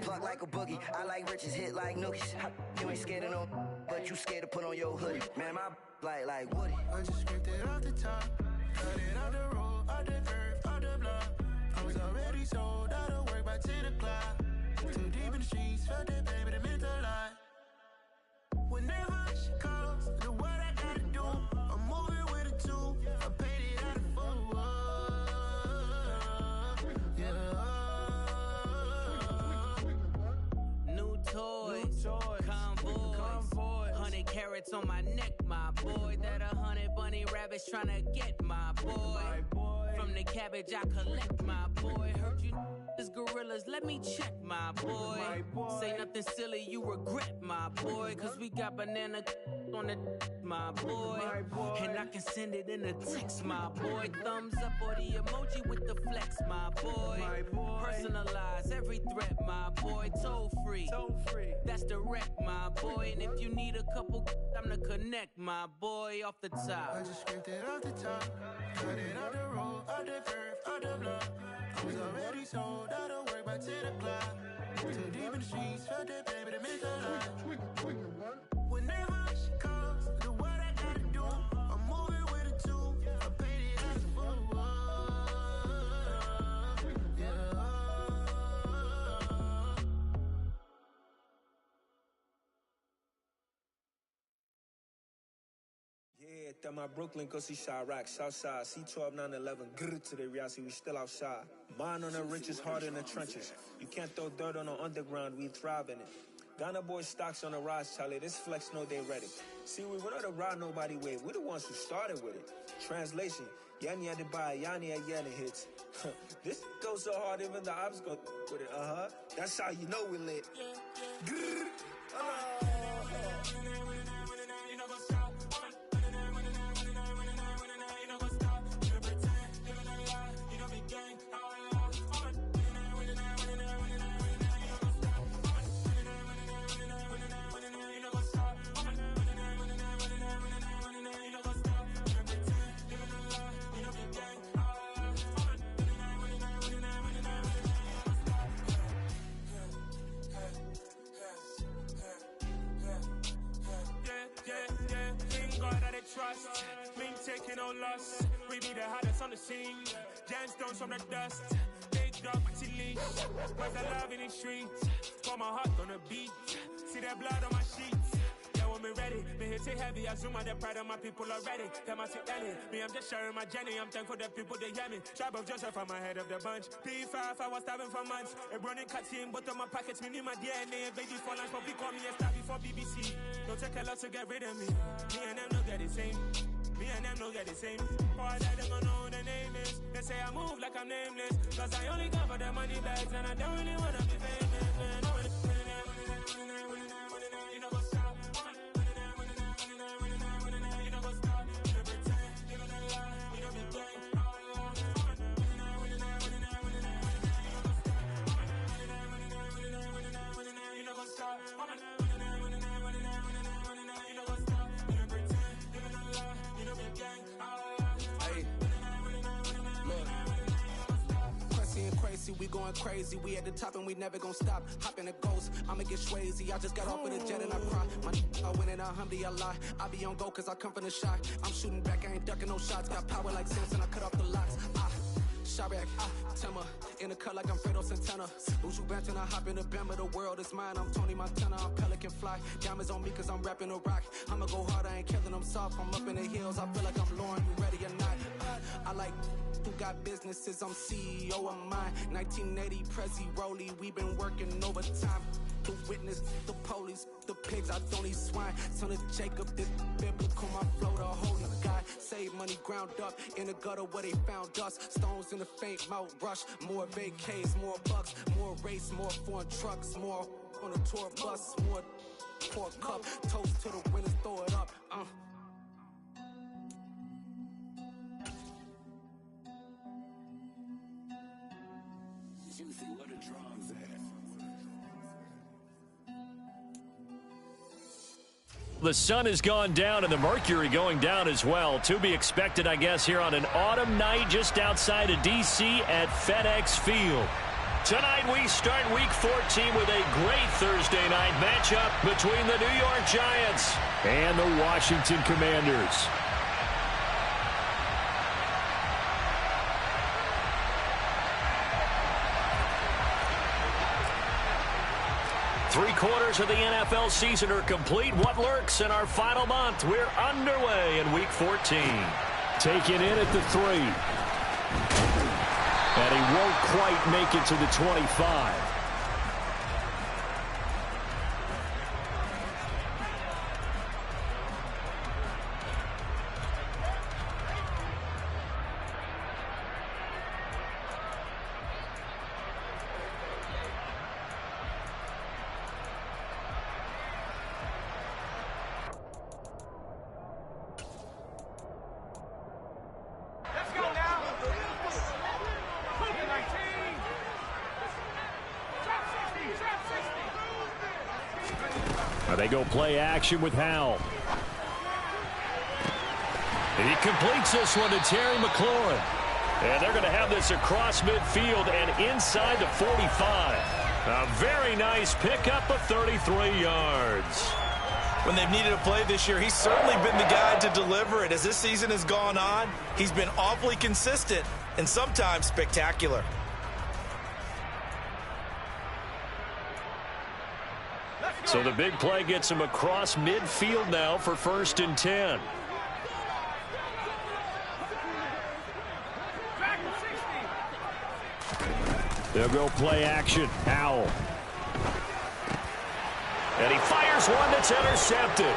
Pluck like a boogie. I like riches, hit like nookies. You ain't scared of no, but you scared to put on your hoodie. Man, my like Woody. I just scraped it off the top, cut it out the road, out the curve, out the block. I was already sold out of work by 10 o'clock. Too deep in the streets, felt that baby, that meant a lot. Whenever she calls, do what I gotta do. I'm moving with a two. I paid it out of full. Yeah. New toys, convoys, 100 carats on my neck, my boy. That 100 bunny rabbits tryna get my boy. From the cabbage I collect, my boy. Heard you is gorillas, let me check, my boy. Say nothing silly, you regret, my boy. Cause we got banana on the my boy. And I can send it in a text, my boy. Thumbs up or the emoji with the flex, my boy. Personalize every threat, my boy. Toll free, that's direct, my boy. And if you need a couple, I'm the connect, my boy. Off the top, I just scraped it off the top, cut it out the road, out the curve, out the block. I was already sold out of work by 10 o'clock. Too deep in the streets, felt that baby, that meant a lot. Whenever she calls, do what I gotta do. I'm moving with a two. I paid it out of full. Yeah, that my Brooklyn, go see Chirac, Southside, C12, 911, grr to the reality, we still outside. Mine on the richest, heart in the trenches. You can't throw dirt on the underground, we thrive in it. Ghana boys stocks on the rise, Charlie, this flex know they ready. See, we not the ride nobody with, we the ones who started with it. Translation, Yanni had to buy, Yanni had Yanni hits. This goes so hard, even the ops go with it, That's how you know we lit. Grr. Trust, we ain't taking no loss. We be the hottest on the scene. Gemstones from the dust. Big dog, pretty leash. Where's the love in the streets? Got my heart on the beat. See that blood on my sheets. Yeah, when me ready, me hit it heavy. I zoom out the pride of my people already. Them I see Ellie. Me, I'm just sharing my journey. I'm thankful the people they hear me. Tribe of Joseph, I'm ahead of the bunch. P5, I was starving for months. A running cut team, but on my pockets, me need my DNA. Baby for lunch, but we call me a star before BBC. Don't take a lot to get rid of me. Me and them don't get the same. Me and them don't get the same. Boy, that them don't know who the name is. They say I move like I'm nameless. Cause I only come for the money bags and I don't really wanna be famous, man. You know what's up? You know what's up? You know pretend, you know the lie, you know be gang. You know what's up? We going crazy, we at the top and we never gonna stop. Hop in the ghost, I'ma get swayzy. I just got off with a jet and I cry. I win in a Humvee, I lie. I be on go cause I come from the shot. I'm shooting back, I ain't ducking no shots. Got power like Samson, I cut off the locks. Chirac, Timmer, in the cut like I'm Fredo Santana. Uju Banton, I hop in the Bama, the world is mine. I'm Tony Montana, I'm Pelican Fly. Diamonds on me cause I'm rapping a rock. I'ma go hard, I ain't killing them soft. I'm up in the hills, I feel like I'm Lauren, you ready or not? I like who got businesses, I'm CEO of mine. 1980 Prezi Rolly, we been working overtime. The witness, the police, the pigs, I don't eat swine. Son of Jacob, this biblical, my flow, the holy God. Save money ground up in the gutter where they found us. Stones in the faint mouth rush. More vacays, more bucks, more race, more foreign trucks, more on a tour bus, more pork cup. Toast to the winners, throw it up. Juicy, what a drums at. The sun has gone down and the mercury going down as well. To be expected, I guess, here on an autumn night just outside of D.C. at FedEx Field. Tonight we start Week 14 with a great Thursday night matchup between the New York Giants and the Washington Commanders. Three-quarters of the NFL season are complete. What lurks in our final month? We're underway in Week 14. Taken in at the 3. And he won't quite make it to the 25. They go play action with Howell. And he completes this one to Terry McLaurin. And they're going to have this across midfield and inside the 45. A very nice pickup of 33 yards. When they've needed a play this year, he's certainly been the guy to deliver it. As this season has gone on, he's been awfully consistent and sometimes spectacular. So the big play gets him across midfield now for 1st and 10. They'll go play action. Howell. And he fires one that's intercepted.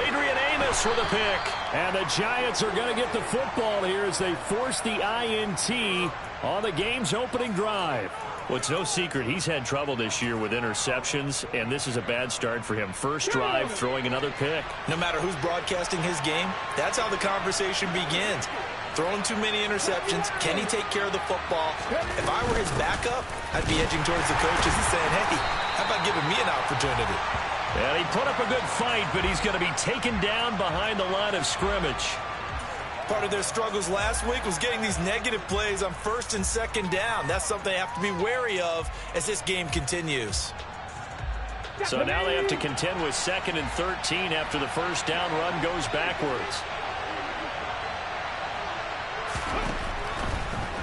Adrian Amos with a pick. And the Giants are going to get the football here as they force the INT on the game's opening drive. Well, it's no secret he's had trouble this year with interceptions, and this is a bad start for him. First drive, throwing another pick. No matter who's broadcasting his game, that's how the conversation begins. Throwing too many interceptions. Can he take care of the football? If I were his backup, I'd be edging towards the coaches and saying, hey, how about giving me an opportunity? And he put up a good fight, but he's going to be taken down behind the line of scrimmage. Part of their struggles last week was getting these negative plays on 1st and 2nd down. That's something they have to be wary of as this game continues. So now they have to contend with 2nd and 13 after the first down run goes backwards.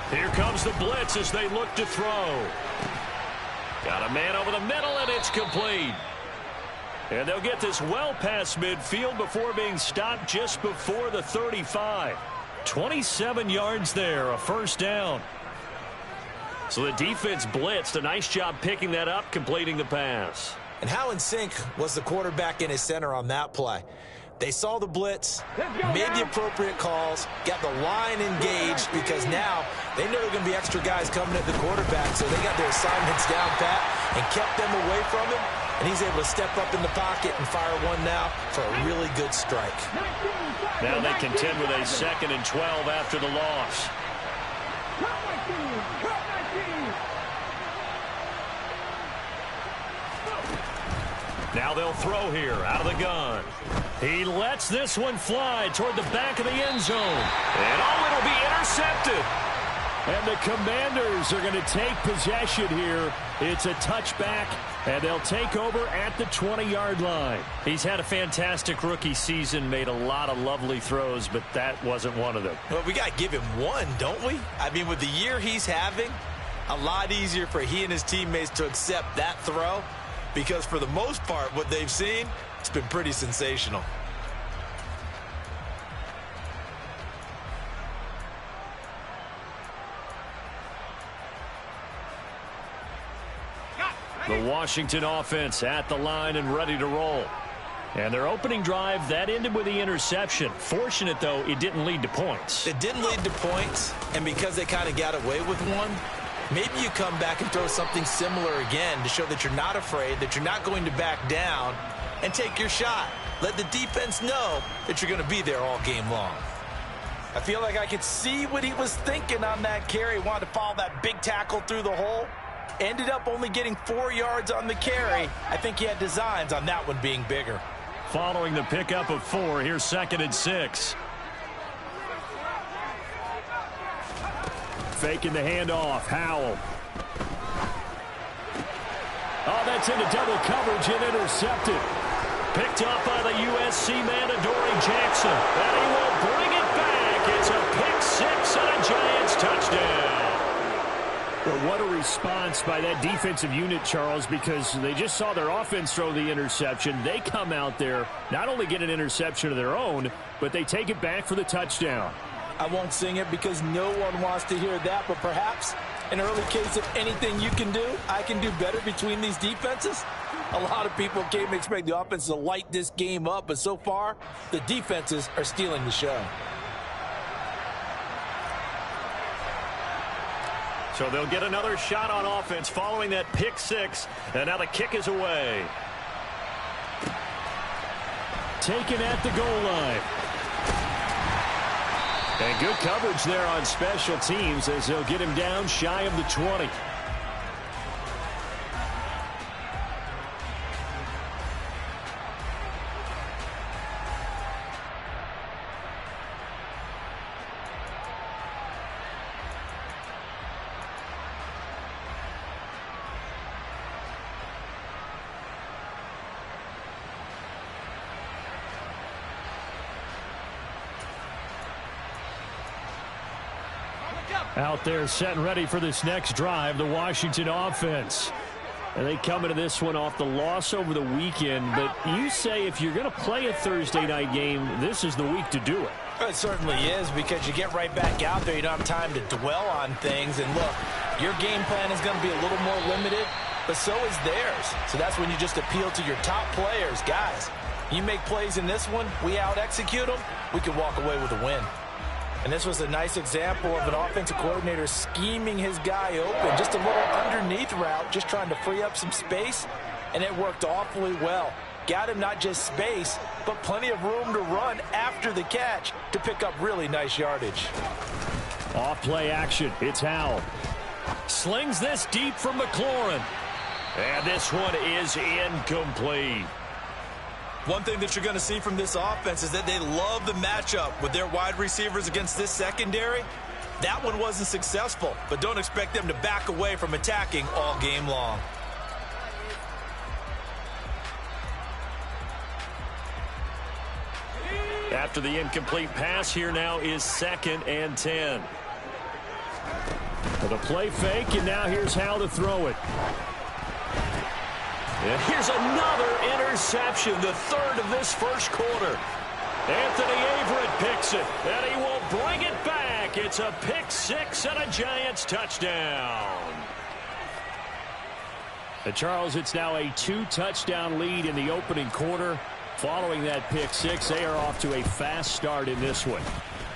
Here comes the blitz as they look to throw. Got a man over the middle, and it's complete. And they'll get this well past midfield before being stopped just before the 35. 27 yards there, a first down. So the defense blitzed. A nice job picking that up, completing the pass. And how in sync was the quarterback and his center on that play? They saw the blitz, made the appropriate calls, got the line engaged because now they know there are going to be extra guys coming at the quarterback, so they got their assignments down pat and kept them away from him, and he's able to step up in the pocket and fire one now for a really good strike. Now they contend with a 2nd and 12 after the loss. Now they'll throw here out of the gun. He lets this one fly toward the back of the end zone. And it'll be intercepted. And the Commanders are going to take possession here. It's a touchback, and they'll take over at the 20-yard line. He's had a fantastic rookie season, made a lot of lovely throws, but that wasn't one of them. Well, we got to give him one, don't we? I mean, with the year he's having, a lot easier for he and his teammates to accept that throw because for the most part, what they've seen, it's been pretty sensational. The Washington offense at the line and ready to roll. And their opening drive, that ended with the interception. Fortunate, though, it didn't lead to points. It didn't lead to points, and because they kind of got away with one, maybe you come back and throw something similar again to show that you're not afraid, that you're not going to back down, and take your shot. Let the defense know that you're going to be there all game long. I feel like I could see what he was thinking on that carry. Wanted to follow that big tackle through the hole. Ended up only getting 4 yards on the carry. I think he had designs on that one being bigger. Following the pickup of 4, here's 2nd and 6. Faking the handoff, Howell. gets into double coverage and intercepted. Picked up by the USC man, Adoree Jackson. And he will bring it back. It's a pick six and a Giants touchdown. Well, what a response by that defensive unit, Charles, because they just saw their offense throw the interception. They come out there, not only get an interception of their own, but they take it back for the touchdown. I won't sing it because no one wants to hear that, but perhaps an early case of anything you can do, I can do better between these defenses. A lot of people came to expect the offense to light this game up, but so far, the defenses are stealing the show. So they'll get another shot on offense following that pick six, and now the kick is away. Taken at the goal line. And good coverage there on special teams as they'll get him down shy of the 20. Out there set and ready for this next drive, the Washington offense. And they come into this one off the loss over the weekend. But you say if you're going to play a Thursday night game, this is the week to do it. It certainly is, because you get right back out there. You don't have time to dwell on things. And look, your game plan is going to be a little more limited, but so is theirs. So that's when you just appeal to your top players. Guys, you make plays in this one, we out-execute them, we can walk away with a win. And this was a nice example of an offensive coordinator scheming his guy open. Just a little underneath route, just trying to free up some space, and it worked awfully well. Got him not just space, but plenty of room to run after the catch to pick up really nice yardage. Off-play action. It's Howell. Slings this deep from McLaurin. And this one is incomplete. One thing that you're going to see from this offense is that they love the matchup with their wide receivers against this secondary. That one wasn't successful, but don't expect them to back away from attacking all game long. After the incomplete pass, here now is 2nd and 10. With a play fake, and now here's how to throw it. And here's another interception, the third of this first quarter. Anthony Averett picks it, and he will bring it back. It's a pick six and a Giants touchdown. And Charles, it's now a 2-touchdown lead in the opening quarter. Following that pick six, they are off to a fast start in this one.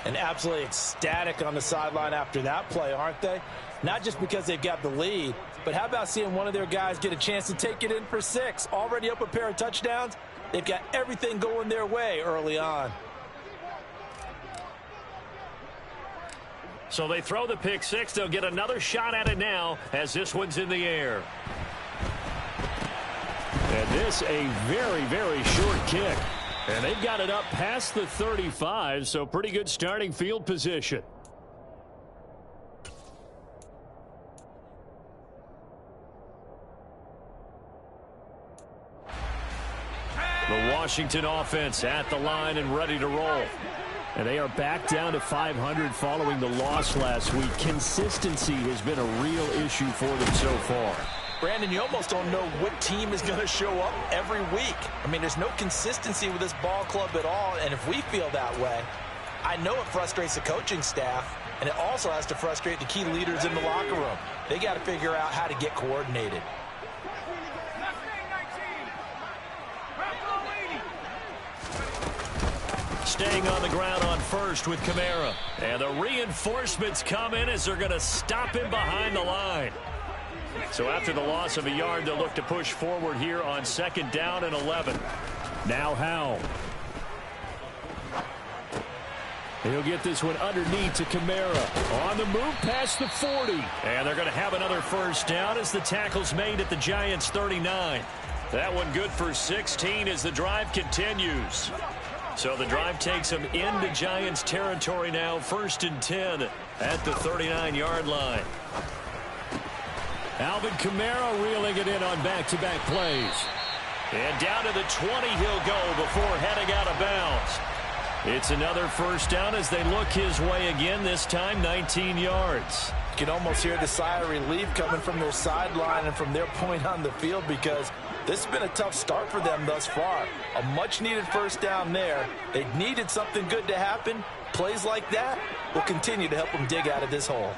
And absolutely ecstatic on the sideline after that play, aren't they? Not just because they've got the lead, but how about seeing one of their guys get a chance to take it in for 6? Already up a pair of touchdowns. They've got everything going their way early on. So they throw the pick six. They'll get another shot at it now as this one's in the air. And this a very, very short kick. And they've got it up past the 35, so pretty good starting field position. The Washington offense at the line and ready to roll. And they are back down to 500 following the loss last week. Consistency has been a real issue for them so far. Brandon, you almost don't know what team is going to show up every week. I mean, there's no consistency with this ball club at all, and if we feel that way, I know it frustrates the coaching staff, and it also has to frustrate the key leaders in the locker room. They got to figure out how to get coordinated. Staying on the ground on first with Kamara. And the reinforcements come in as they're going to stop him behind the line. So after the loss of a yard, they'll look to push forward here on 2nd down and 11. Now Howell. He'll get this one underneath to Kamara. On the move past the 40. And they're going to have another first down as the tackle's made at the Giants' 39. That one good for 16 as the drive continues. So the drive takes them into Giants territory now. 1st and 10 at the 39-yard line. Alvin Kamara reeling it in on back-to-back plays. And down to the 20 he'll go before heading out of bounds. It's another first down as they look his way again, this time 19 yards. You can almost hear the sigh of relief coming from their sideline and from their point on the field because this has been a tough start for them thus far. A much-needed first down there. They needed something good to happen. Plays like that will continue to help them dig out of this hole.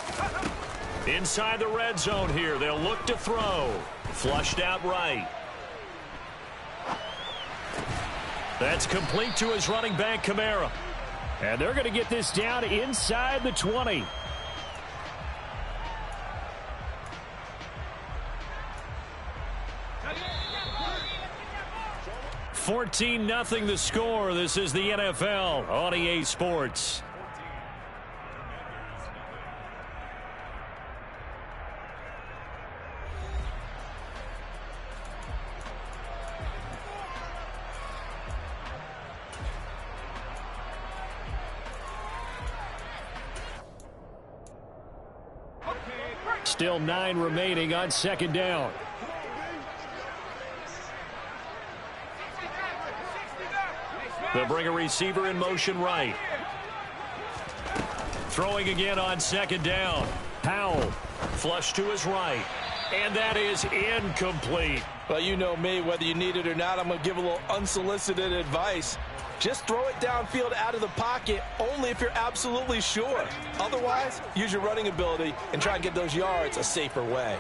Inside the red zone here, they'll look to throw. Flushed out right. That's complete to his running back, Kamara. And they're going to get this down inside the 20. 14-0 the score. This is the NFL on EA Sports. Still 9 remaining on second down. They'll bring a receiver in motion right. Throwing again on second down. Powell flush to his right. And that is incomplete. Well, you know me, whether you need it or not, I'm going to give a little unsolicited advice. Just throw it downfield out of the pocket only if you're absolutely sure. Otherwise, use your running ability and try and get those yards a safer way.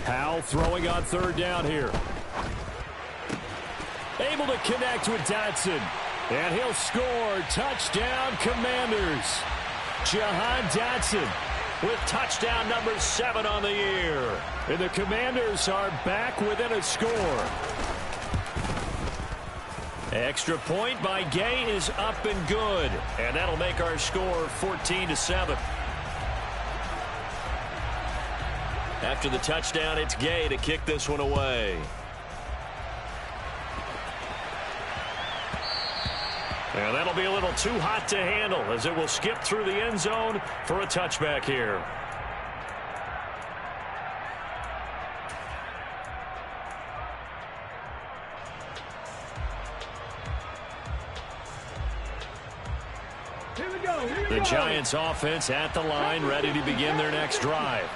Powell throwing on third down here. Able to connect with Dotson. And he'll score. Touchdown, Commanders. Jahan Dotson with touchdown number 7 on the year. And the Commanders are back within a score. Extra point by Gay is up and good. And that'll make our score 14-7. After the touchdown, it's Gay to kick this one away. And that'll be a little too hot to handle as it will skip through the end zone for a touchback here. The Giants offense at the line, ready to begin their next drive.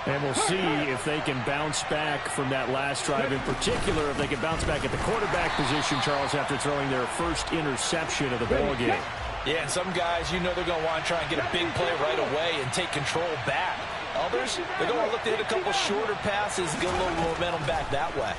And we'll see if they can bounce back from that last drive, in particular if they can bounce back at the quarterback position, Charles, after throwing their first interception of the ball game. Yeah, and some guys, you know they're going to want to try and get a big play right away and take control back. Others, they're going to look to hit a couple shorter passes, get a little momentum back that way.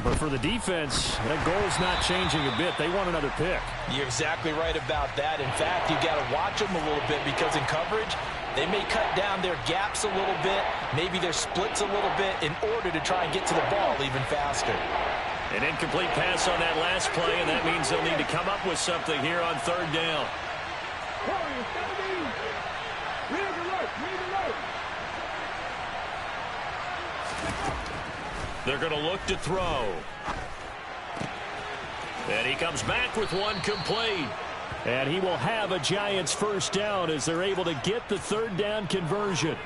But for the defense, that goal's not changing a bit. They want another pick. You're exactly right about that. In fact, you got to watch them a little bit because in coverage, they may cut down their gaps a little bit, maybe their splits a little bit in order to try and get to the ball even faster. An incomplete pass on that last play, and that means they'll need to come up with something here on third down. They're going to look to throw. And he comes back with one complete. And he will have a Giants first down as they're able to get the third down conversion.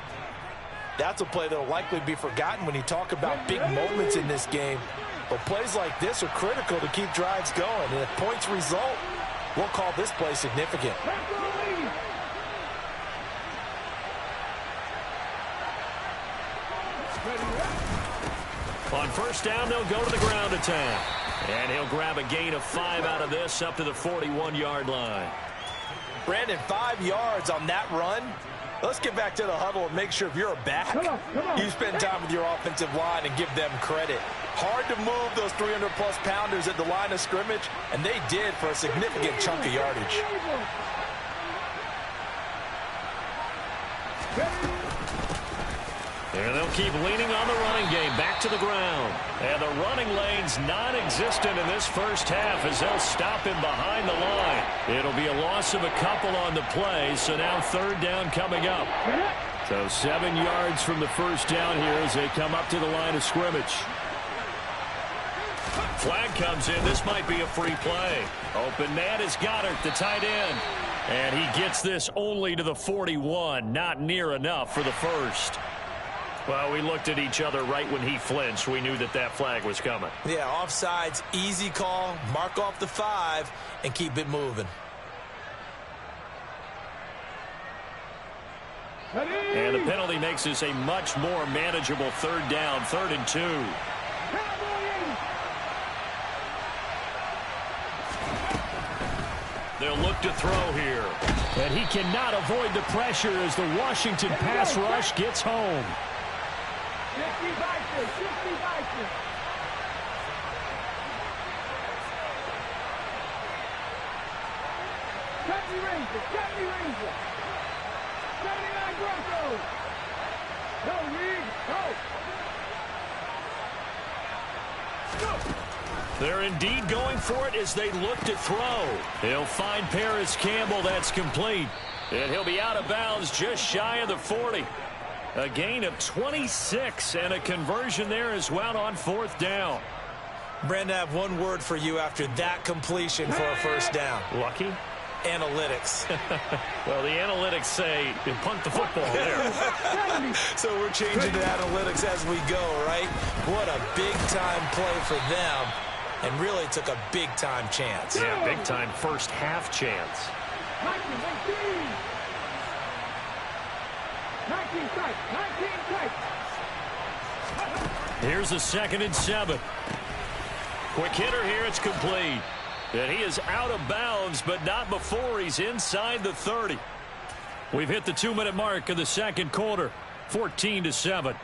That's a play that will likely be forgotten when you talk about big moments in this game. But plays like this are critical to keep drives going. And if points result, we'll call this play significant. On first down, they'll go to the ground attack. And he'll grab a gain of 5 out of this up to the 41-yard line. Brandon, 5 yards on that run. Let's get back to the huddle and make sure if you're a back, you spend time with your offensive line and give them credit. Hard to move those 300-plus pounders at the line of scrimmage, and they did for a significant chunk of yardage. And they'll keep leaning on the running game, back to the ground. And the running lane's non-existent in this first half as they'll stop him behind the line. It'll be a loss of a couple on the play, so now third down coming up. So 7 yards from the first down here as they come up to the line of scrimmage. Flag comes in. This might be a free play. Open man is Goddard, the tight end. And he gets this only to the 41. Not near enough for the first. Well, we looked at each other right when he flinched. We knew that that flag was coming. Yeah, offsides, easy call. Mark off the 5 and keep it moving. And the penalty makes this a much more manageable third down, 3rd and 2. They'll look to throw here. And he cannot avoid the pressure as the Washington pass rush gets home. 50-50. Cut me Ranger. 79 Broncos. Go, Reed, go. They're indeed going for it as they look to throw. He'll find Paris Campbell. That's complete. And he'll be out of bounds just shy of the 40. A gain of 26 and a conversion there as well on 4th down. Brandon, I have one word for you after that completion for a first down. Lucky? Analytics. Well, the analytics say you punt the football there. So we're changing to analytics as we go, right? What a big-time play for them. And really took a big-time chance. Yeah, big-time first half chance. 19 tight. Here's a 2nd and 7. Quick hitter here. It's complete. And he is out of bounds, but not before he's inside the 30. We've hit the 2-minute mark of the 2nd quarter. 14-7.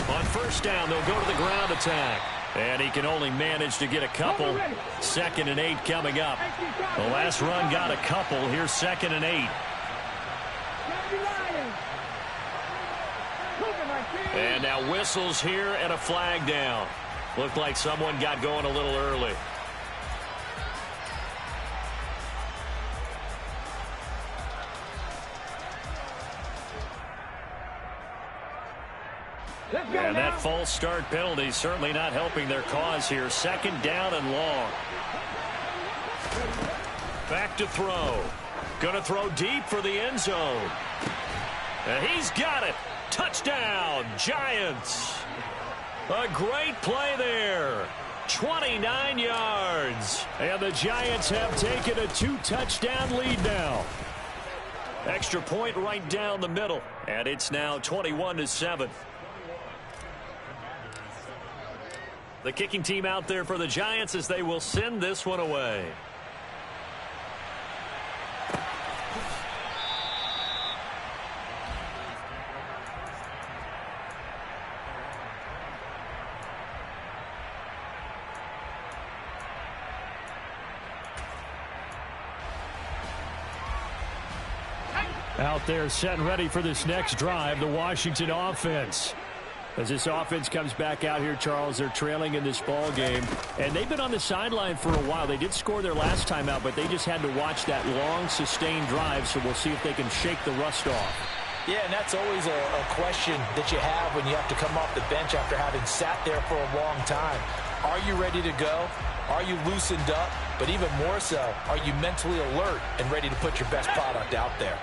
On first down, they'll go to the ground attack. And he can only manage to get a couple. 2nd and 8 coming up. The last run got a couple. Here's 2nd and 8. And now whistles here and a flag down. Looked like someone got going a little early. And that false start penalty certainly not helping their cause here. 2nd down and long. Back to throw. Gonna throw deep for the end zone. And he's got it. Touchdown, Giants. A great play there. 29 yards. And the Giants have taken a 2-touchdown lead now. Extra point right down the middle. And it's now 21-7. The kicking team out there for the Giants as they will send this one away. Out there set and ready for this next drive, the Washington offense. As this offense comes back out here, Charles, they're trailing in this ball game. And they've been on the sideline for a while. They did score their last time out, but they just had to watch that long, sustained drive. So we'll see if they can shake the rust off. Yeah, and that's always a question that you have when you have to come off the bench after having sat there for a long time. Are you ready to go? Are you loosened up? But even more so, are you mentally alert and ready to put your best product out there?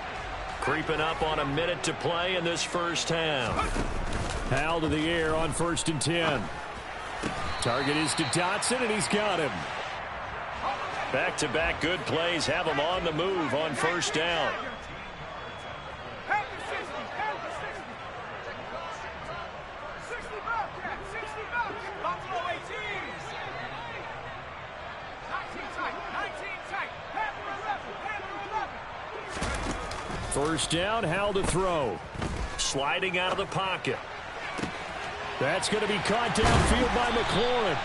Creeping up on a minute to play in this first half. Hal to the air on 1st and 10. Target is to Dotson, and he's got him. Back-to-back good plays have him on the move on first down. First down, Hal to throw. Sliding out of the pocket. That's going to be caught downfield by McLaurin.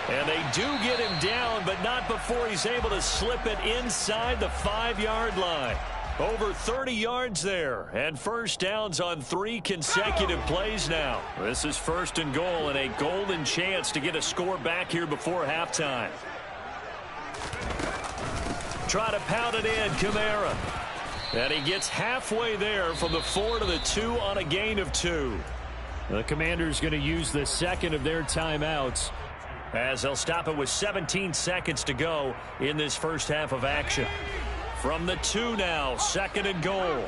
And they do get him down, but not before he's able to slip it inside the 5-yard line. Over 30 yards there, and first downs on 3 consecutive plays now. This is 1st and goal, and a golden chance to get a score back here before halftime. Try to pound it in, Kamara. And he gets halfway there from the 4 to the 2 on a gain of 2. The Commanders going to use the second of their timeouts, as they'll stop it with 17 seconds to go in this first half of action. From the 2 now, 2nd and goal.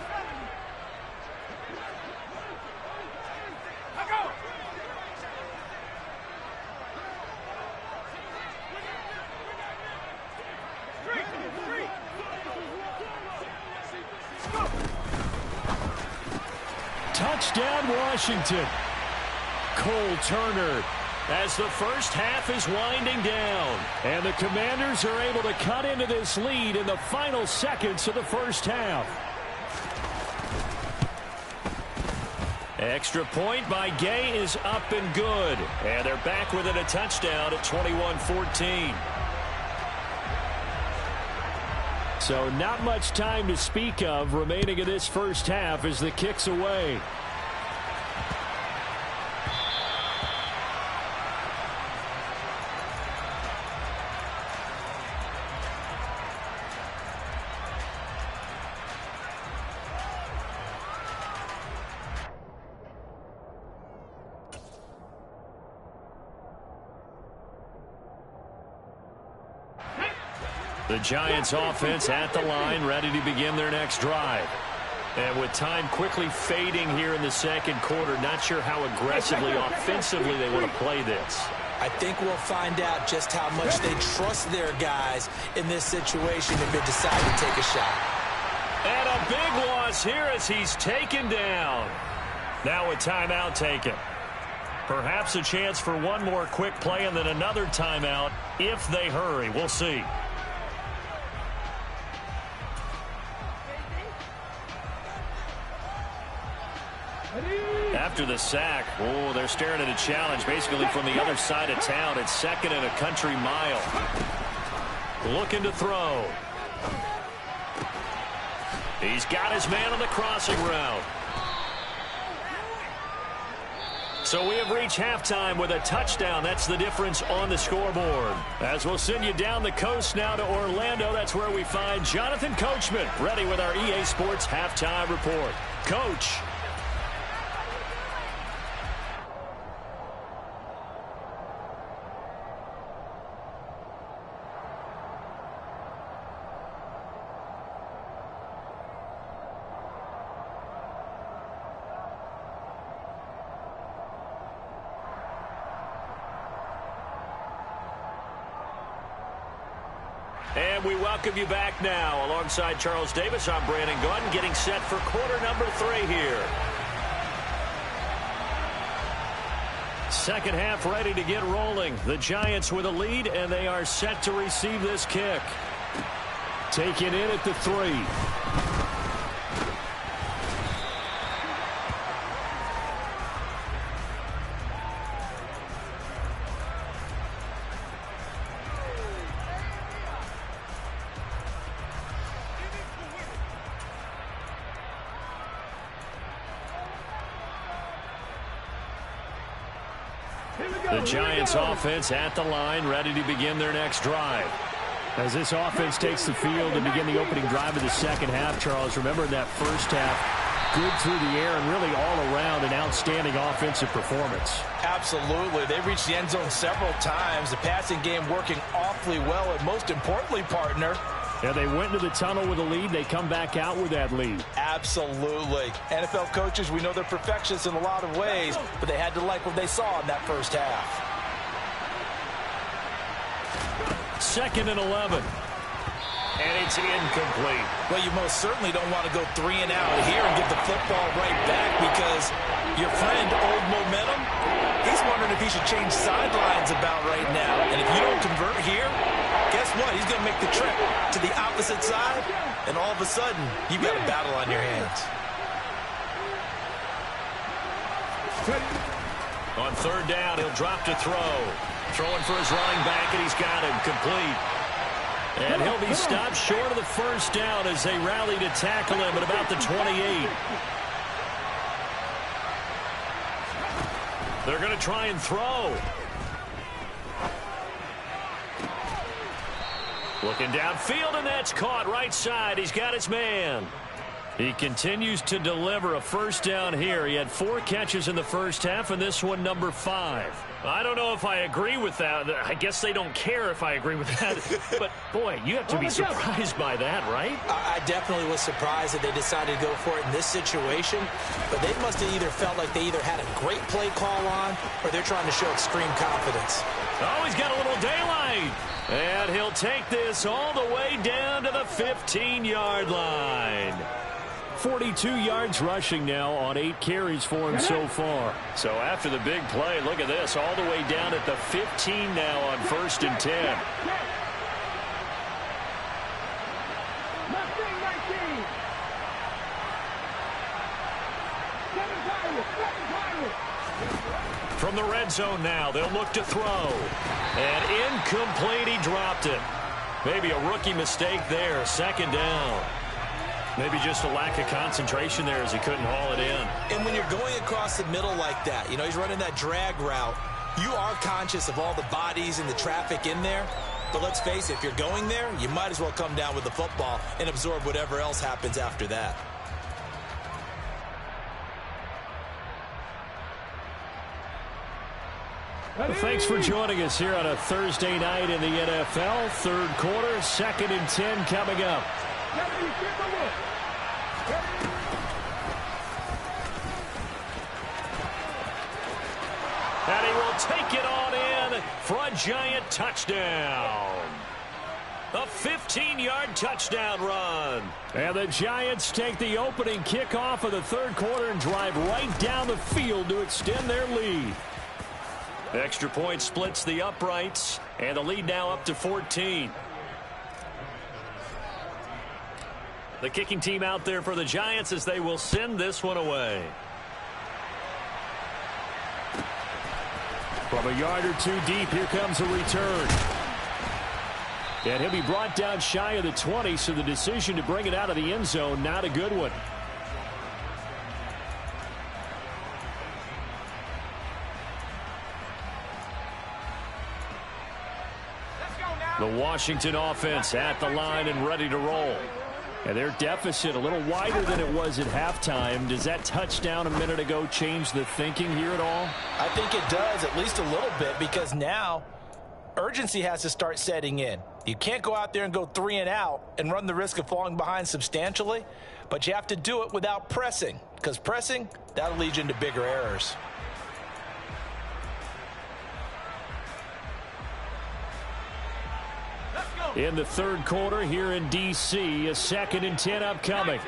Touchdown, Washington. Cole Turner. As the first half is winding down. And the Commanders are able to cut into this lead in the final seconds of the first half. Extra point by Gay is up and good. And they're back within a touchdown at 21-14. So not much time to speak of remaining in this first half as the kick's away. The Giants offense at the line, ready to begin their next drive. And with time quickly fading here in the second quarter, not sure how aggressively, offensively they want to play this. I think we'll find out just how much they trust their guys in this situation if they decide to take a shot. And a big loss here as he's taken down. Now a timeout taken. Perhaps a chance for one more quick play and then another timeout if they hurry. We'll see. After the sack, they're staring at a challenge basically from the other side of town. It's 2nd and a country mile. Looking to throw. He's got his man on the crossing route. So we have reached halftime with a touchdown. That's the difference on the scoreboard. As we'll send you down the coast now to Orlando, that's where we find Jonathan Coachman ready with our EA Sports halftime report. Coach. And we welcome you back now. Alongside Charles Davis, I'm Brandon Gunn, getting set for quarter number 3 here. Second half ready to get rolling. The Giants with a lead, and they are set to receive this kick. Taken in at the 3. The Giants offense at the line, ready to begin their next drive. As this offense takes the field to begin the opening drive of the second half, Charles, remember in that first half, good through the air and really all around an outstanding offensive performance. Absolutely. They reached the end zone several times. The passing game working awfully well, and most importantly, partner, yeah, they went into the tunnel with a lead. They come back out with that lead. Absolutely. NFL coaches, we know they're perfectionists in a lot of ways, but they had to like what they saw in that first half. 2nd and 11. And it's incomplete. Well, you most certainly don't want to go 3 and out here and get the football right back because your friend, Old Momentum, he's wondering if he should change sidelines about right now. And if you don't convert here, guess what? He's going to make the trip to the opposite side, and all of a sudden, you've got a battle on your hands. On 3rd down, he'll drop to throw. Throwing for his running back, and he's got him complete. And he'll be stopped short of the first down as they rally to tackle him at about the 28. They're going to try and throw. Looking downfield, and that's caught right side. He's got his man. He continues to deliver a first down here. He had 4 catches in the first half, and this one number 5. I don't know if I agree with that. I guess they don't care if I agree with that. But, boy, you have to be surprised by that, right? I definitely was surprised that they decided to go for it in this situation. But they must have either felt like they either had a great play call on or they're trying to show extreme confidence. Oh, he's got a little daylight. And he'll take this all the way down to the 15-yard line. 42 yards rushing now on 8 carries for him so far. So after the big play, look at this, all the way down at the 15 now on 1st and 10. From the red zone now, they'll look to throw. And incomplete, he dropped it. Maybe a rookie mistake there, 2nd down. Maybe just a lack of concentration there as he couldn't haul it in. And when you're going across the middle like that, you know, he's running that drag route, you are conscious of all the bodies and the traffic in there. But let's face it, if you're going there, you might as well come down with the football and absorb whatever else happens after that. Well, thanks for joining us here on a Thursday night in the NFL. 3rd quarter, 2nd and 10 coming up. And he will take it on in for a giant touchdown. A 15-yard touchdown run. And the Giants take the opening kickoff of the 3rd quarter and drive right down the field to extend their lead. Extra point splits the uprights, and the lead now up to 14. The kicking team out there for the Giants as they will send this one away. From a yard or 2 deep, here comes a return. And he'll be brought down shy of the 20, so the decision to bring it out of the end zone, not a good one. The Washington offense at the line and ready to roll. And their deficit a little wider than it was at halftime. Does that touchdown a minute ago change the thinking here at all? I think it does, at least a little bit, because now urgency has to start setting in. You can't go out there and go 3 and out and run the risk of falling behind substantially, but you have to do it without pressing, because pressing, that'll lead you into bigger errors. In the 3rd quarter here in D.C., a 2nd and 10 upcoming.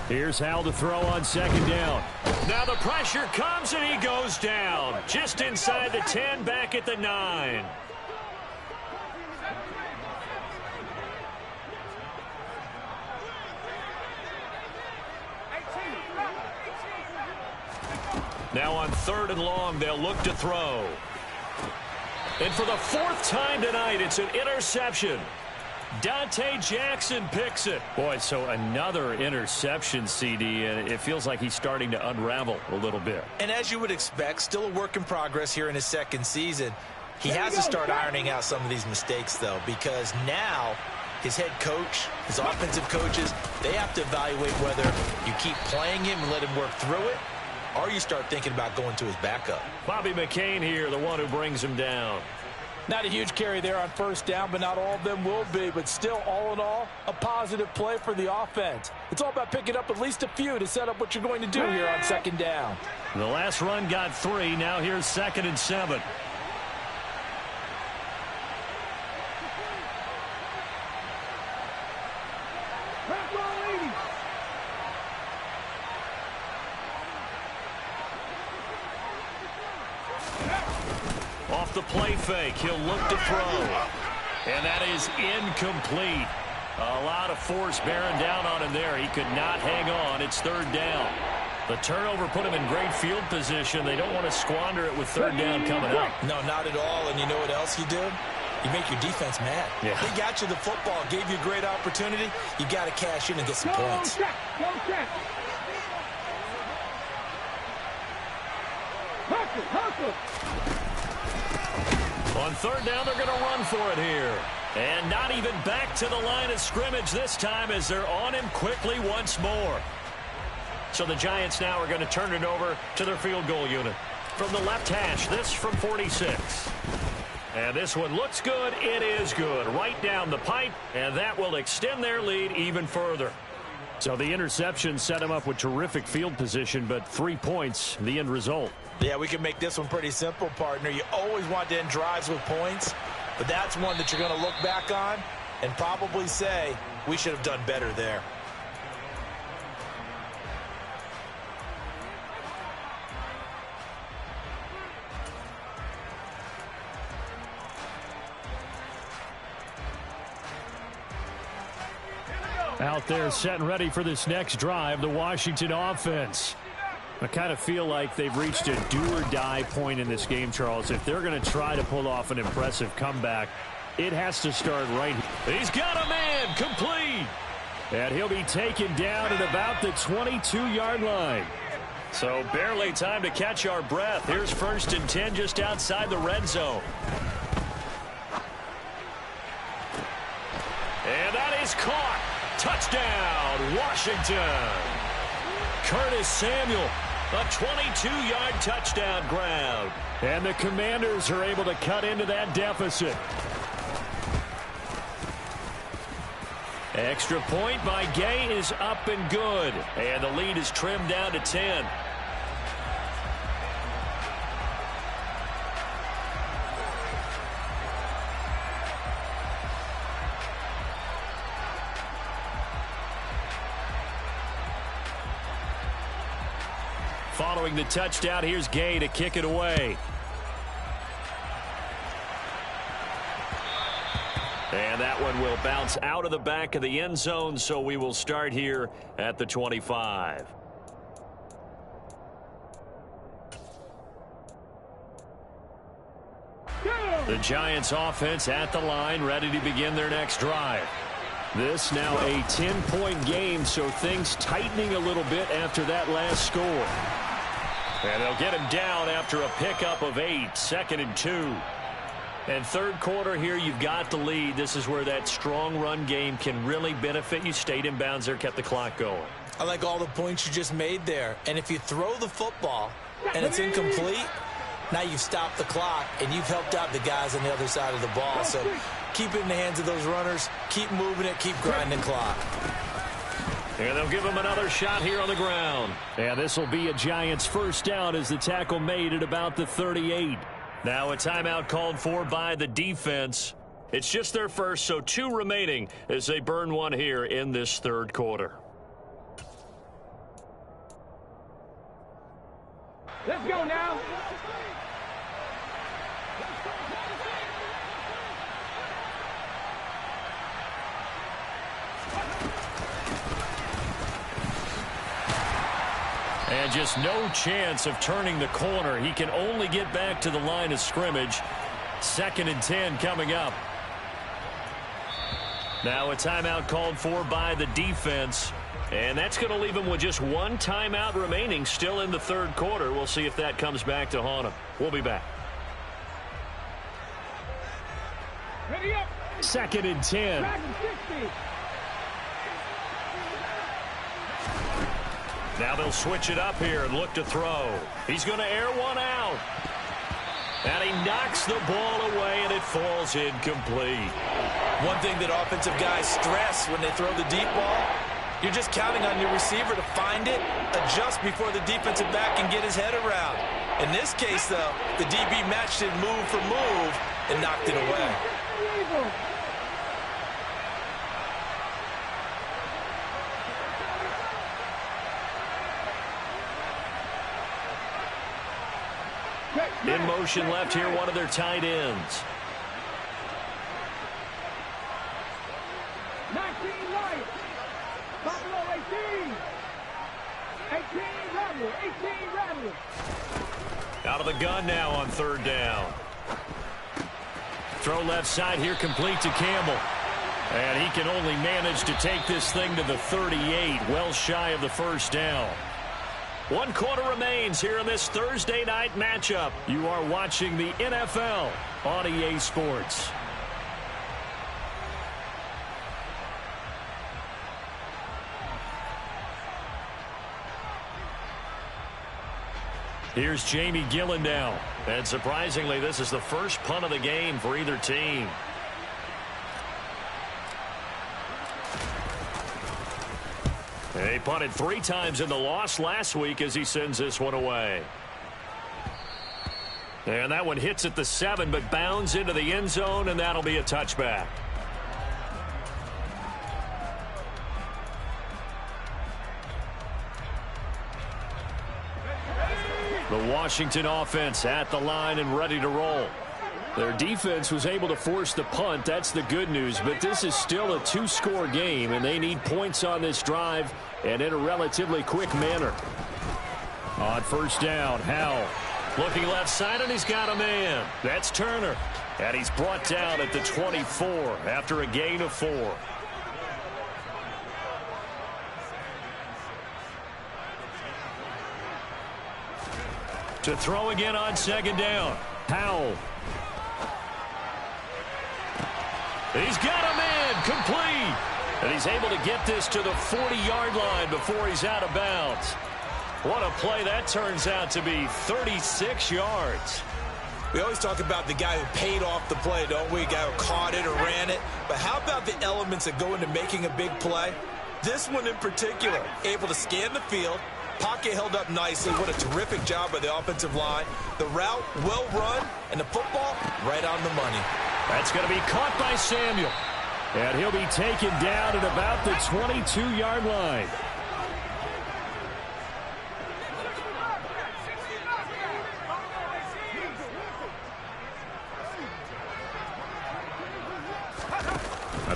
Here's Hal to throw on 2nd down. Now the pressure comes and he goes down. Just inside the 10, back at the 9. Now on 3rd and long, they'll look to throw. And for the 4th time tonight, it's an interception. Dante Jackson picks it. Boy, so another interception, CD, and it feels like he's starting to unravel a little bit. And as you would expect, still a work in progress here in his 2nd season. He has to start ironing out some of these mistakes, though, because now his head coach, his offensive coaches, they have to evaluate whether you keep playing him and let him work through it, or you start thinking about going to his backup. Bobby McCain here, the one who brings him down. Not a huge carry there on 1st down, but not all of them will be. But still, all in all, a positive play for the offense. It's all about picking up at least a few to set up what you're going to do here on 2nd down. The last run got 3. Now here's 2nd and 7. Off the play fake, he'll look to throw. And that is incomplete. A lot of force bearing down on him there. He could not hang on. It's 3rd down. The turnover put him in great field position. They don't want to squander it with 3rd down coming up. No, not at all. And you know what else you do? You make your defense mad. Yeah. They got you the football, gave you a great opportunity. You got to cash in and get some points. Go check. On third down, they're going to run for it here. And not even back to the line of scrimmage this time as they're on him quickly once more. So the Giants now are going to turn it over to their field goal unit. From the left hash, this from 46. And this one looks good. It is good. Right down the pipe, and that will extend their lead even further. So the interception set him up with terrific field position, but 3 points, the end result. Yeah, we can make this one pretty simple, partner. You always want to end drives with points, but that's one that you're going to look back on and probably say, we should have done better there. Out there set and ready for this next drive, the Washington offense. I kind of feel like they've reached a do-or-die point in this game, Charles. If they're going to try to pull off an impressive comeback, it has to start right here. He's got a man, complete. And he'll be taken down at about the 22-yard line. So barely time to catch our breath. Here's 1st and 10 just outside the red zone. And that is caught. Touchdown, Washington. Curtis Samuel, a 22-yard touchdown grab. And the Commanders are able to cut into that deficit. Extra point by Gay is up and good. And the lead is trimmed down to 10. Following the touchdown, here's Gay to kick it away. And that one will bounce out of the back of the end zone, so we will start here at the 25. The Giants offense at the line, ready to begin their next drive. This now a 10-point game, so things tightening a little bit after that last score. And they'll get him down after a pickup of 8, 2nd and 2. And third quarter here, you've got the lead. This is where that strong run game can really benefit you. Stayed in bounds there, kept the clock going. I like all the points you just made there. And if you throw the football and it's incomplete, now you've stopped the clock and you've helped out the guys on the other side of the ball. So keep it in the hands of those runners. Keep moving it. Keep grinding clock. And they'll give him another shot here on the ground. And this will be a Giants first down as the tackle made at about the 38. Now a timeout called for by the defense. It's just their first, so 2 remaining as they burn one here in this third quarter. Let's go now. And just no chance of turning the corner. He can only get back to the line of scrimmage. 2nd and 10 coming up. Now a timeout called for by the defense. And that's going to leave him with just 1 timeout remaining still in the third quarter. We'll see if that comes back to haunt him. We'll be back. Ready up. 2nd and 10. Now they'll switch it up here and look to throw. He's going to air one out. And he knocks the ball away, and it falls incomplete. One thing that offensive guys stress when they throw the deep ball, you're just counting on your receiver to find it, adjust before the defensive back can get his head around. In this case, though, the DB matched it move for move and knocked it away. In motion left here, one of their tight ends. 19 right. Buffalo 18. 18 Rattler. 18 Rattler. Out of the gun now on third down. Throw left side here, complete to Campbell. And he can only manage to take this thing to the 38, well shy of the first down. 1 quarter remains here in this Thursday night matchup. You are watching the NFL on EA Sports. Here's Jamie Gillen now. And surprisingly, this is the first punt of the game for either team. He punted 3 times in the loss last week as he sends this one away. And that one hits at the 7, but bounds into the end zone, and that'll be a touchback. The Washington offense at the line and ready to roll. Their defense was able to force the punt. That's the good news, but this is still a 2-score game, and they need points on this drive and in a relatively quick manner. On first down, Howell looking left side, and he's got a man. That's Turner, and he's brought down at the 24 after a gain of 4. To throw again on second down, Howell. He's got a man, complete. And he's able to get this to the 40-yard line before he's out of bounds. What a play that turns out to be, 36 yards. We always talk about the guy who paid off the play, don't we? A guy who caught it or ran it. But how about the elements that go into making a big play? This one in particular, able to scan the field. Pocket held up nicely. What a terrific job by the offensive line. The route, well run, and the football, right on the money. That's going to be caught by Samuel. And he'll be taken down at about the 22-yard line.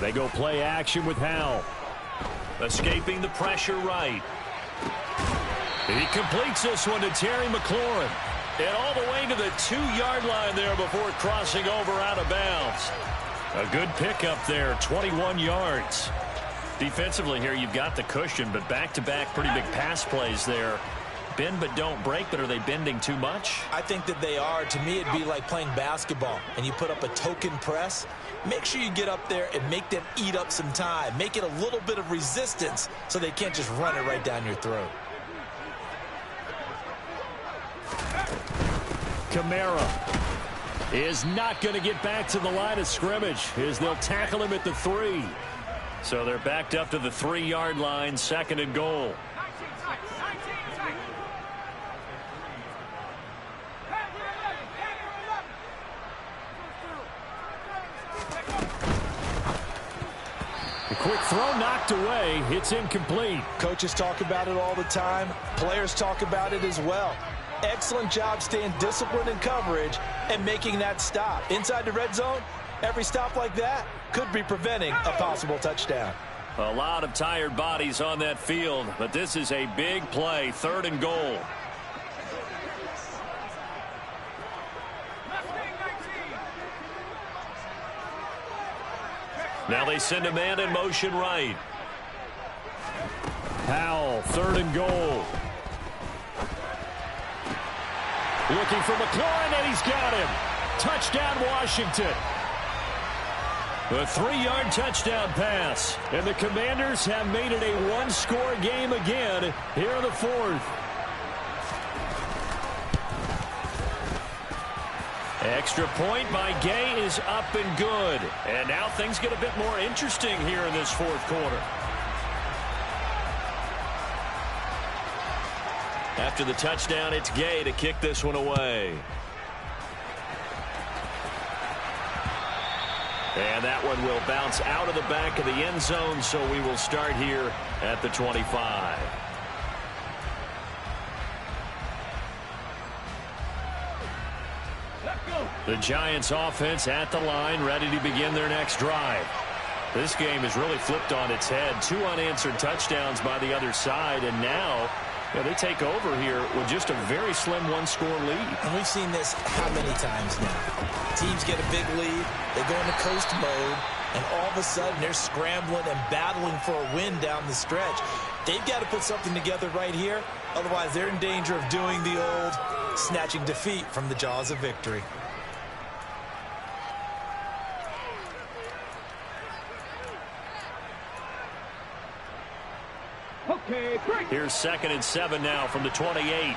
They go play action with Howell. Escaping the pressure right. He completes this one to Terry McLaurin. And all the way to the 2-yard line there before crossing over out of bounds. A good pickup there, 21 yards. Defensively here, you've got the cushion, but back-to-back pretty big pass plays there. Bend but don't break, but are they bending too much? I think that they are. To me, it'd be like playing basketball, and you put up a token press. Make sure you get up there and make them eat up some time. Make it a little bit of resistance so they can't just run it right down your throat. Kamara is not going to get back to the line of scrimmage as they'll tackle him at the 3. So they're backed up to the 3-yard line, 2nd and goal. The quick throw knocked away. It's incomplete. Coaches talk about it all the time. Players talk about it as well. Excellent job staying disciplined in coverage and making that stop. Inside the red zone, every stop like that could be preventing a possible touchdown. A lot of tired bodies on that field, but this is a big play, 3rd and goal. Now they send a man in motion right. Howell, 3rd and goal. Looking for McLaurin, and he's got him. Touchdown, Washington. A 3-yard touchdown pass. And the Commanders have made it a 1-score game again here in the 4th. Extra point by Gay is up and good. And now things get a bit more interesting here in this 4th quarter. After the touchdown, it's Gay to kick this one away. And that one will bounce out of the back of the end zone, so we will start here at the 25. The Giants offense at the line, ready to begin their next drive. This game has really flipped on its head. 2 unanswered touchdowns by the other side, and now they take over here with just a very slim 1-score lead. And we've seen this how many times now? Teams get a big lead, they go into coast mode, and all of a sudden they're scrambling and battling for a win down the stretch. They've got to put something together right here. Otherwise, they're in danger of doing the old snatching defeat from the jaws of victory. Okay, break. Here's 2nd and 7 now from the 28.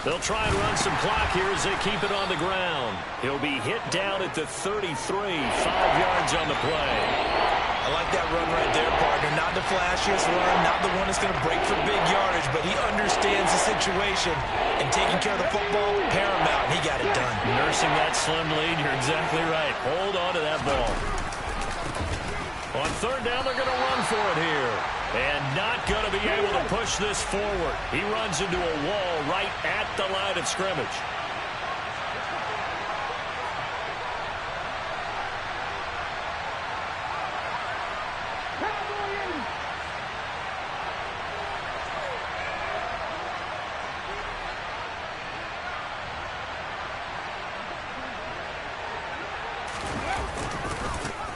They'll try and run some clock here as they keep it on the ground. He'll be hit down at the 33, 5 yards on the play. I like that run right there, partner. Not the flashiest run, not the one that's going to break for big yardage, but he understands the situation, and taking care of the football, paramount. He got it done. Nursing that slim lead, you're exactly right. Hold on to that ball. On 3rd down, they're going to run for it here. And not going to be able to push this forward. He runs into a wall right at the line of scrimmage.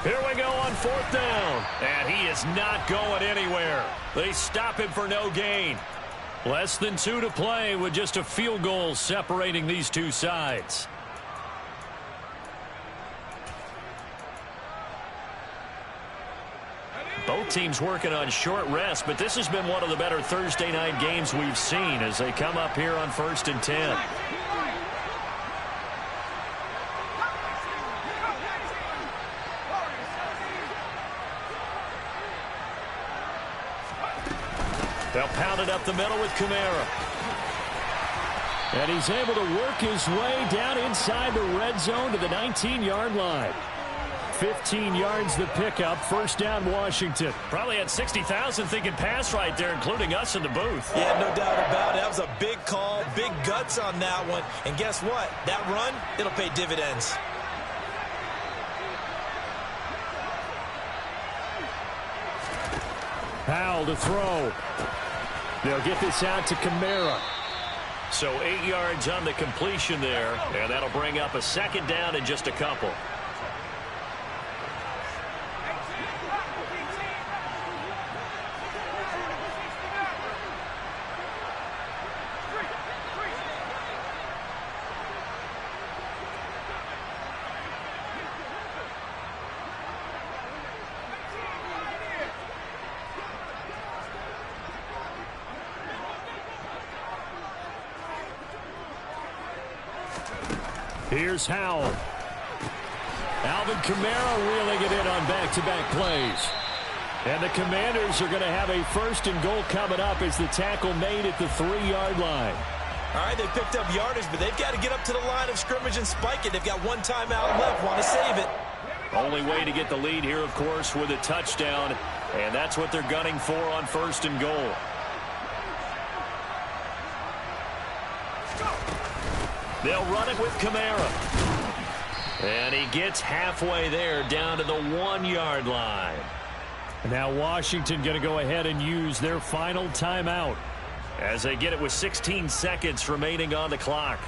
Here we go on 4th down. And he is not going anywhere. They stop him for no gain. Less than 2 to play with just a field goal separating these two sides. Both teams working on short rest, but this has been one of the better Thursday night games we've seen as they come up here on 1st and 10. They'll pound it up the middle with Kamara. And he's able to work his way down inside the red zone to the 19-yard line. 15 yards the pickup, 1st down Washington. Probably had 60,000 thinking pass right there, including us in the booth. Yeah, no doubt about it. That was a big call, big guts on that one. And guess what? That run, it'll pay dividends. Powell to throw. They'll get this out to Kamara. So 8 yards on the completion there, and that'll bring up a 2nd down in just a couple. Here's Howell. Alvin Kamara reeling it in on back-to-back plays. And the Commanders are going to have a 1st and goal coming up as the tackle made at the 3-yard line. All right, they picked up yardage, but they've got to get up to the line of scrimmage and spike it. They've got one timeout left, want to save it. Only way to get the lead here, of course, with a touchdown, and that's what they're gunning for on 1st and goal. They'll run it with Kamara. And he gets halfway there down to the 1-yard line. Now Washington going to go ahead and use their final timeout as they get it with 16 seconds remaining on the clock.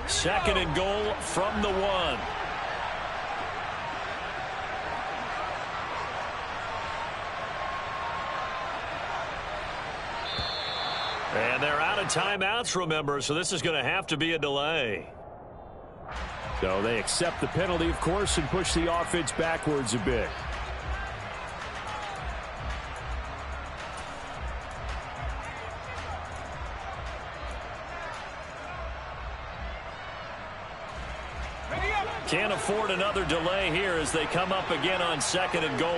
Second and goal from the 1. And they're out of timeouts, remember, so this is going to have to be a delay. So they accept the penalty, of course, and push the offense backwards a bit. Can't afford another delay here as they come up again on 2nd and goal.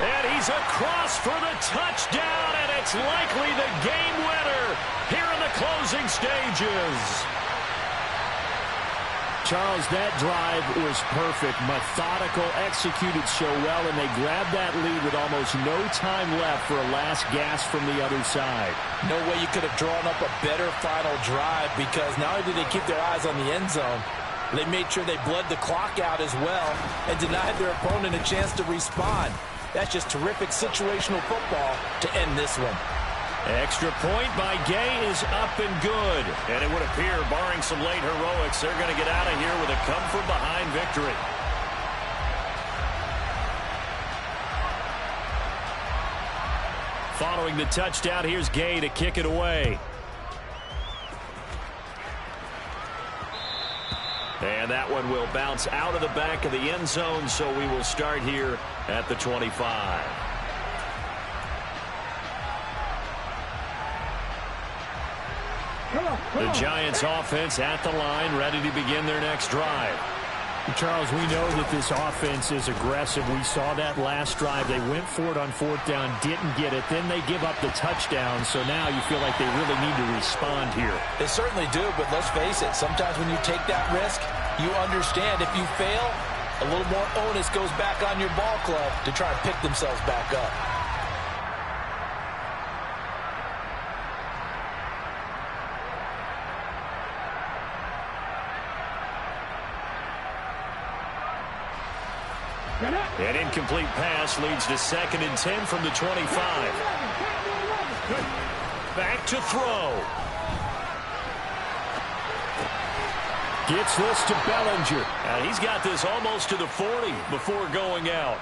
And he's is across for the touchdown, and it's likely the game winner here in the closing stages. Charles, that drive was perfect. Methodical, executed so well, and they grabbed that lead with almost no time left for a last gasp from the other side. No way you could have drawn up a better final drive, because not only did they keep their eyes on the end zone, they made sure they bled the clock out as well and denied their opponent a chance to respond. That's just terrific situational football to end this one. Extra point by Gay is up and good. And it would appear, barring some late heroics, they're going to get out of here with a come-from-behind victory. Following the touchdown, here's Gay to kick it away. And that one will bounce out of the back of the end zone, so we will start here at the 25. The Giants offense at the line, ready to begin their next drive. Charles, we know that this offense is aggressive. We saw that last drive. They went for it on fourth down, didn't get it. Then they give up the touchdown. So now you feel like they really need to respond here. They certainly do, but let's face it. Sometimes when you take that risk, you understand if you fail, a little more onus goes back on your ball club to try and pick themselves back up. An incomplete pass leads to 2nd and 10 from the 25. Back to throw. Gets this to Bellinger. He's got this almost to the 40 before going out.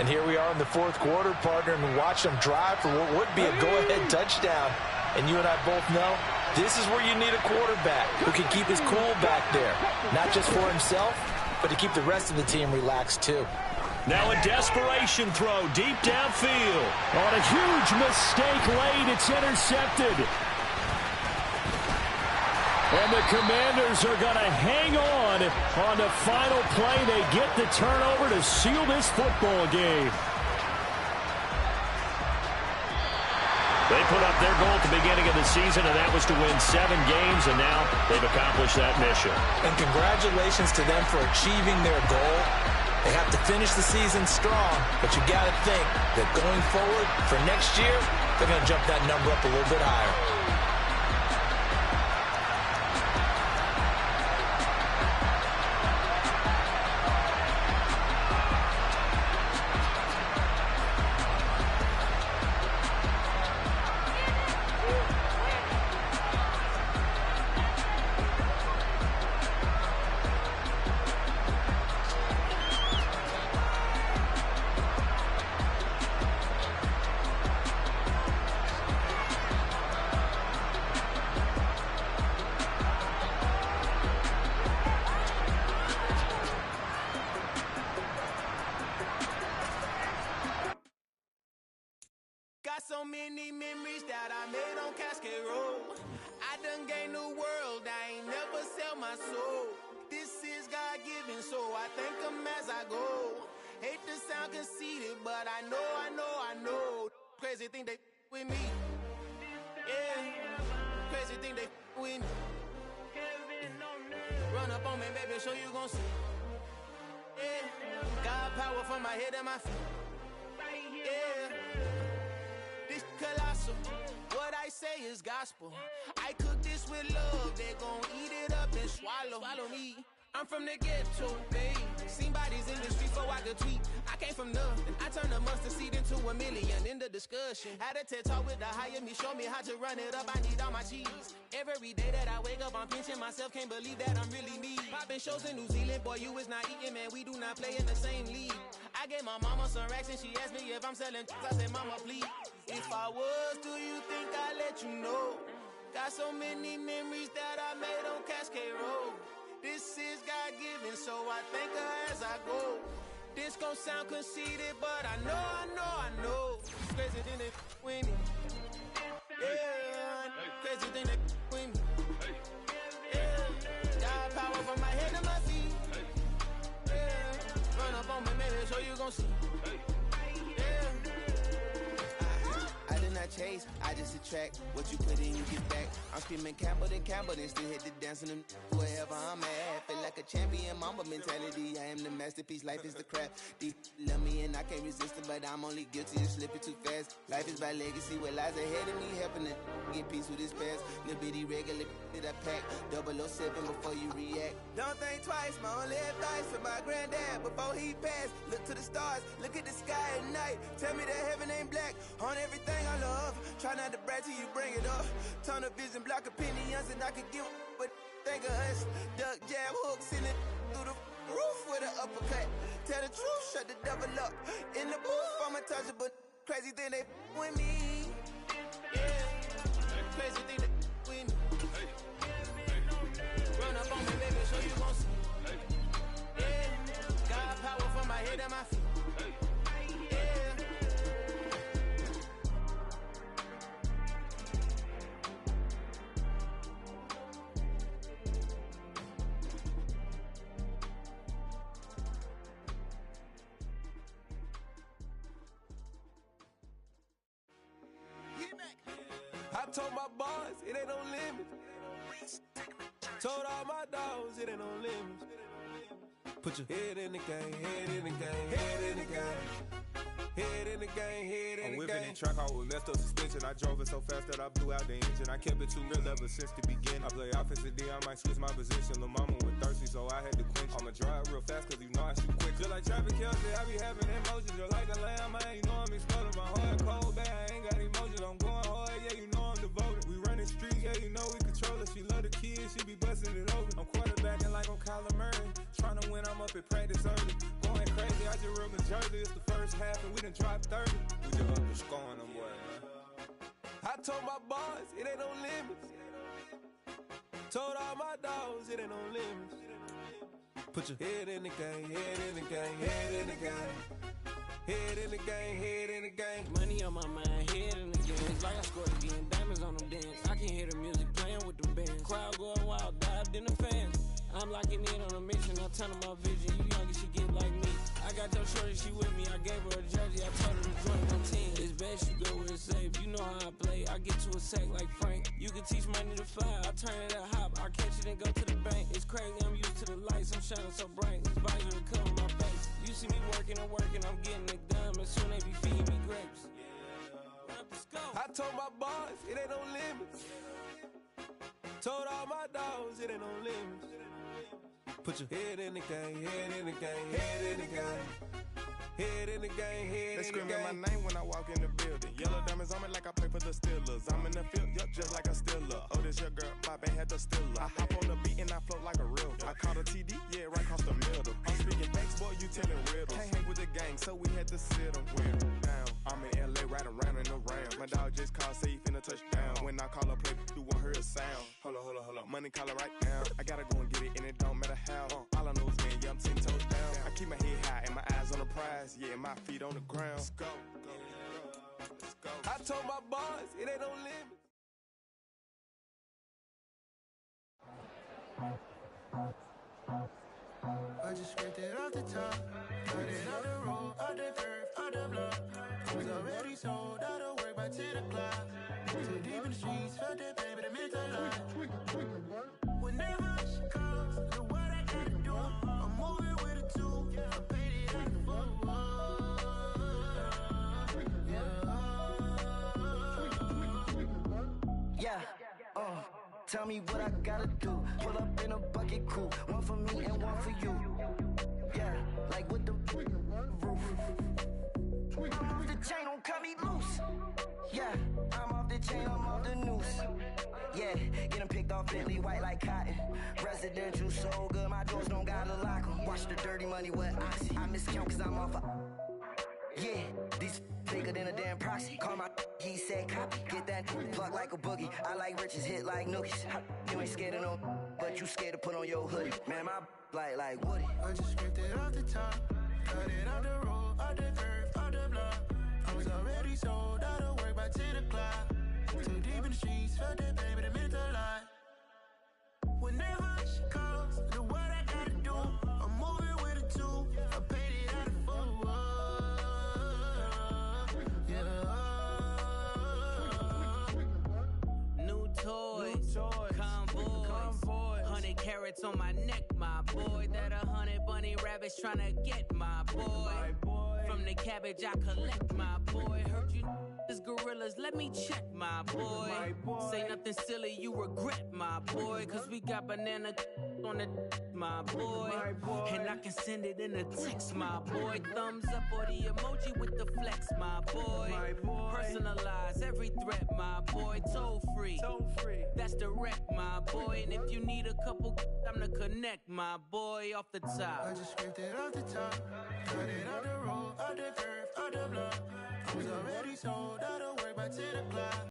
And here we are in the fourth quarter, partner, and watch them drive for what would be a go-ahead touchdown. And you and I both know this is where you need a quarterback who can keep his cool back there. Not just for himself, but to keep the rest of the team relaxed too. Now a desperation throw deep downfield. On a huge mistake late, it's intercepted. And the Commanders are going to hang on the final play. They get the turnover to seal this football game. They put up their goal at the beginning of the season, and that was to win 7 games, and now they've accomplished that mission. And congratulations to them for achieving their goal. They have to finish the season strong, but you got to think that going forward for next year, they're going to jump that number up a little bit higher. So many memories that I made on Cascade Road. I done gained the world, I ain't never sell my soul. This is God-given, so I thank him as I go. Hate to sound conceited, but I know. Crazy thing they with me. Yeah, crazy thing they with me. Run up on me, baby, show you gon' see. Yeah, God power from my head and my feet. Yeah. This colossal, what I say is gospel. I cook this with love, they gon' eat it up and swallow me. I'm from the ghetto, babe. Seen bodies in the street before I could tweet. I came from nothing, I turned a mustard seed into a million. In the discussion, had a TED talk with the higher me, show me how to run it up, I need all my cheese. Every day that I wake up, I'm pinching myself, can't believe that I'm really me. Popping shows in New Zealand, boy, you is not eating, man, we do not play in the same league. I gave my mama some racks and she asked me if I'm selling, I said, mama, please. If I was, do you think I'd let you know? Got so many memories that I made on Cascade Road. This is God-given, so I thank her as I go. This gon' sound conceited, but I know. Crazy thing they with me. Yeah, crazy thing they with me. Yeah, got power from my head to my feet. Yeah, run up on me, maybe so you gon' see. Yeah. chase, I just attract what you put in, you get back. I'm screaming Campbell, then still hit the dance and wherever I'm at. Feel like a champion, mamba mentality. I am the masterpiece, life is the crap. Deep love me and I can't resist it, but I'm only guilty of slipping too fast. Life is by legacy, what lies ahead of me, helping to get peace with this past. Little bitty regular that I pack, 007 before you react. Don't think twice, my only advice for my granddad before he passed. Look to the stars, look at the sky at night. Tell me that heaven ain't black on everything I love. Try not to brag till you bring it up. Tunnel vision, block opinions, and I could give but think of us. Duck jab hooks in it through the roof with an uppercut. Tell the truth, shut the devil up. In the booth, I'm untouchable. Crazy thing they with me. Yeah, crazy thing they with me. Run up on me, baby, so you gon' see. Yeah, got power from my head and my feet. I told my boys, it ain't no limits. Told all my dogs, it ain't no limits. Put your head in the game, head in the game, head in the game. Head in the game, head in the game. I'm whipping the track out with messed up suspension. I drove it so fast that I blew out the engine. I kept it too real ever since the beginning. I play offensive D, I might switch my position. Lil' mama was thirsty, so I had to quench. I'ma drive real fast, cause you know I shoot quick. Just like traffic Kelsey, I be having emotions. Just like a lamb, I ain't know I'm exploding. My heart cold, bad, I ain't got emotions. I'm going hard, yeah, you know I'm devoted. We running streets, yeah, you know we control it. She love the kids, she be busting it over. I'm quarterbacking like I'm Kyler Murray. Trying to win, I'm up at practice early. Going crazy, I just real Jersey. It's the first half and we done dropped 30. We just up to scoring them, boy, man. I told my boys, it ain't no limits. Told all my dogs, it ain't no limits. Put your head in the game, head in the game, head in the game. Head in the game, head in the game. Money on my mind, head in the game. It's like I scored again, diamonds on them dance. I can hear the music playing with the bands. Crowd going wild, dived in the fans. I'm locking in on a mission, I turn on my vision. You young, she get like me. I got your shorty, she with me. I gave her a jersey, I told her to join my team. It's best you go where it's safe. You know how I play. I get to a sack like Frank. You can teach money to fly. I turn it at hop. I catch it and go to the bank. It's crazy, I'm used to the lights. I'm shining so bright. This visor will cover my face. You see me working and working. I'm getting it done. And soon they be feeding me grapes. I told my boys, it ain't no limits. Told all my dogs, it ain't no limits. Put your head in the game, head in the game, head in the game. Head in the game, head in the game. They screaming my name when I walk in the building. Yellow diamonds on me like I play for the Steelers. I'm in the field, yup, just like a Steeler. Oh, this your girl, my band had the Steeler. I hop on the beat and I float like a real. I caught a TD, yeah, right across the middle. I'm speaking thanks, boy, you telling riddles. Can't hang with the gang, so we had to sit them down. I'm in LA, riding around in the Rams. My dog just called, say he finna touch down. When I call a play, you won't hear a sound. Hold on, money caller right now. I gotta go and get it, and it don't matter how. All I know is man, yeah, I'm 10 toes down. I keep my head high and my eyes on the prize. Yeah, my feet on the ground. Let's go. Let's go. I told my boys, it ain't no limit. I just scraped it off the top, cut it out the road, out the curve, out the block. I was already sold, out of work by 10 o'clock. Too deep in the streets, felt that baby, that meant a lot. Whenever she calls, do what I gotta do. I'm moving with a two, I paid it out the full. Yeah, tell me what I gotta do. Pull up in a bucket crew, one for me and one for you. Yeah, like with the roof. I'm off the chain, don't cut me loose. Yeah, I'm off the chain, I'm off the noose. Yeah, getting picked off Bentley white like cotton. Residential so good, my doors don't gotta lock 'em. Watch the dirty money with oxy. I miscount cause I'm off yeah, these bigger than a damn proxy. Call my he said copy. Get that plug like a boogie. I like riches, hit like nookies. You ain't scared of no, but you scared to put on your hoodie. Man, my like Woody. I just scraped it off the top, cut it out the road, out the curve, out the block. I was already sold, out of work by 10 o'clock. Too deep in the streets, felt that baby, that meant a lot. Whenever she calls, do what I gotta do. I'm moving with a two, I paid it out of full. Convoy. 100 carats on my neck, my boy. That 100 bunny rabbits tryna get my boy. From the cabbage I collect, my boy. Heard you is gorillas, let me check, my boy. Say nothing silly, you regret, my boy. Cause we got banana on the my boy. And I can send it in a text, my boy. Thumbs up or the emoji with the flex, my boy. Personalize every threat, my boy. Toll free. That's direct, my boy. And if you need a couple, I'm to connect, my boy, off the top. I just scraped it off the top. Cut it on the road, on the curve, on the block. I was already sold, I don't work back to the clock.